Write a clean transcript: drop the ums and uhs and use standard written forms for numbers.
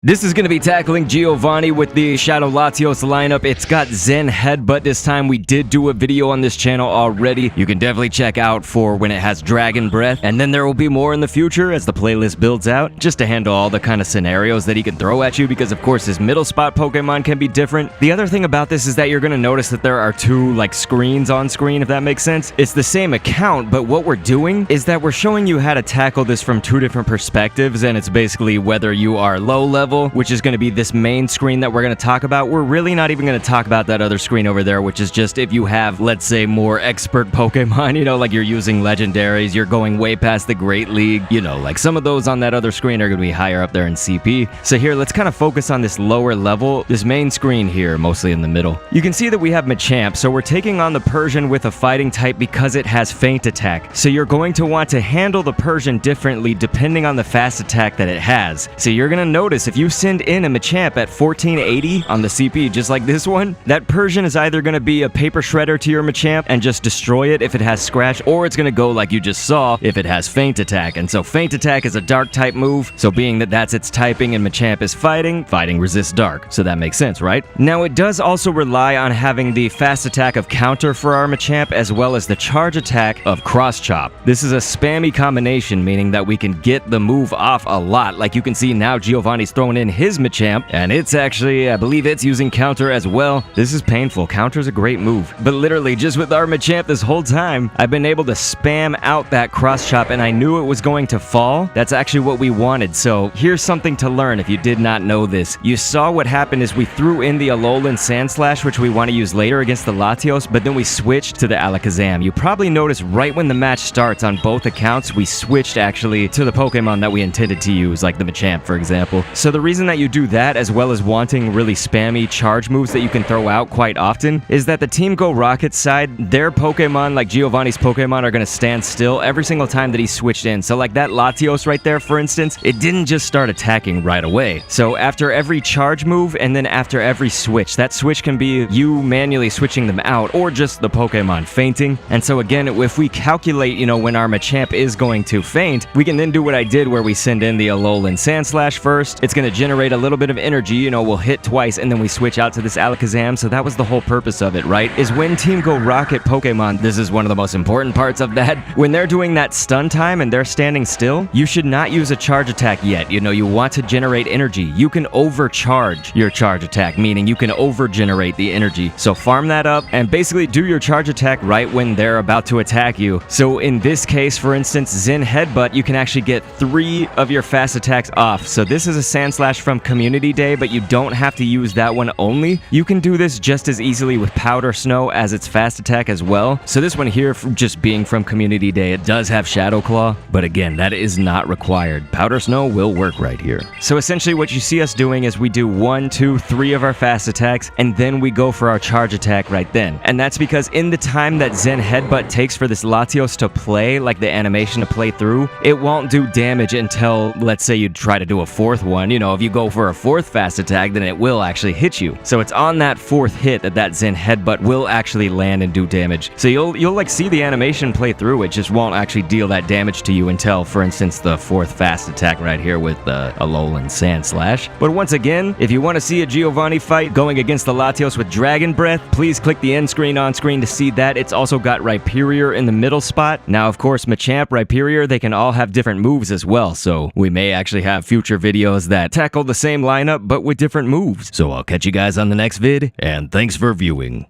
This is going to be tackling Giovanni with the Shadow Latios lineup. It's got Zen Headbutt this time. We did do a video on this channel already. You can definitely check out for when it has Dragon Breath. And then there will be more in the future as the playlist builds out, just to handle all the kind of scenarios that he can throw at you, because of course his middle spot Pokemon can be different. The other thing about this is that you're going to notice that there are two screens on screen, if that makes sense. It's the same account, but what we're doing is that we're showing you how to tackle this from two different perspectives, and it's basically whether you are low level, which is going to be this main screen that we're going to talk about. We're really not even going to talk about that other screen over there, which is just if you have, let's say, more expert Pokemon, like you're using legendaries, you're going way past the Great League, like some of those on that other screen are going to be higher up there in CP. So here, let's kind of focus on this lower level, this main screen here, mostly in the middle. You can see that we have Machamp, so we're taking on the Persian with a fighting type because it has Feint Attack. So you're going to want to handle the Persian differently depending on the fast attack that it has. So you're going to notice if you send in a Machamp at 1480 on the CP, just like this one, that Persian is either going to be a Paper Shredder to your Machamp and just destroy it if it has Scratch, or it's going to go like you just saw if it has Feint Attack. And so Feint Attack is a Dark type move, so being that that's its typing and Machamp is fighting resists Dark, so that makes sense, right? Now it does also rely on having the fast attack of Counter for our Machamp, as well as the charge attack of Cross Chop. This is a spammy combination, meaning that we can get the move off a lot. Like you can see now Giovanni's throwing in his Machamp, and it's actually, I believe it's using Counter as well. This is painful. Counter's a great move. But literally, just with our Machamp this whole time, I've been able to spam out that Cross Chop, and I knew it was going to fall. That's actually what we wanted. So here's something to learn if you did not know this. You saw what happened is we threw in the Alolan Sandslash, which we want to use later against the Latios, but then we switched to the Alakazam. You probably noticed right when the match starts on both accounts, we switched actually to the Pokemon that we intended to use, like the Machamp, for example. So the reason that you do that, as well as wanting really spammy charge moves that you can throw out quite often, is that the Team Go Rocket side, their Pokemon, like Giovanni's Pokemon, are going to stand still every single time that he switched in. So like that Latios right there, for instance, it didn't just start attacking right away. So after every charge move and then after every switch, that switch can be you manually switching them out or just the Pokemon fainting. And so again, if we calculate, when our Machamp is going to faint, we can then do what I did where we send in the Alolan Sandslash first. It's going to generate a little bit of energy, we'll hit twice and then we switch out to this Alakazam. So that was the whole purpose of it, right? Is when Team Go Rocket Pokemon, this is one of the most important parts of that, when they're doing that stun time and they're standing still, you should not use a charge attack yet. You want to generate energy. You can overcharge your charge attack, meaning you can over-generate the energy. So farm that up and basically do your charge attack right when they're about to attack you. So in this case, for instance, Zen Headbutt, you can actually get 3 of your fast attacks off. So this is a Sandslash from Community Day, but you don't have to use that one only. You can do this just as easily with Powder Snow as its fast attack as well. So this one here, just being from Community Day, it does have Shadow Claw, but again, that is not required. Powder Snow will work right here. So essentially what you see us doing is we do 1, 2, 3 of our fast attacks, and then we go for our charge attack right then. And that's because in the time that Zen Headbutt takes for this Latios to play, like the animation to play through, it won't do damage until, let's say you try to do a 4th one. If you go for a 4th fast attack, then it will actually hit you. So it's on that 4th hit that Zen Headbutt will actually land and do damage. So you'll see the animation play through, it just won't actually deal that damage to you until, for instance, the 4th fast attack right here with the Alolan Sandslash. But once again, if you want to see a Giovanni fight going against the Latios with Dragon Breath, please click the end screen on screen to see that. It's also got Rhyperior in the middle spot. Now, of course, Machamp, Rhyperior, they can all have different moves as well, so we may actually have future videos that tackle the same lineup but with different moves. So I'll catch you guys on the next vid, and thanks for viewing.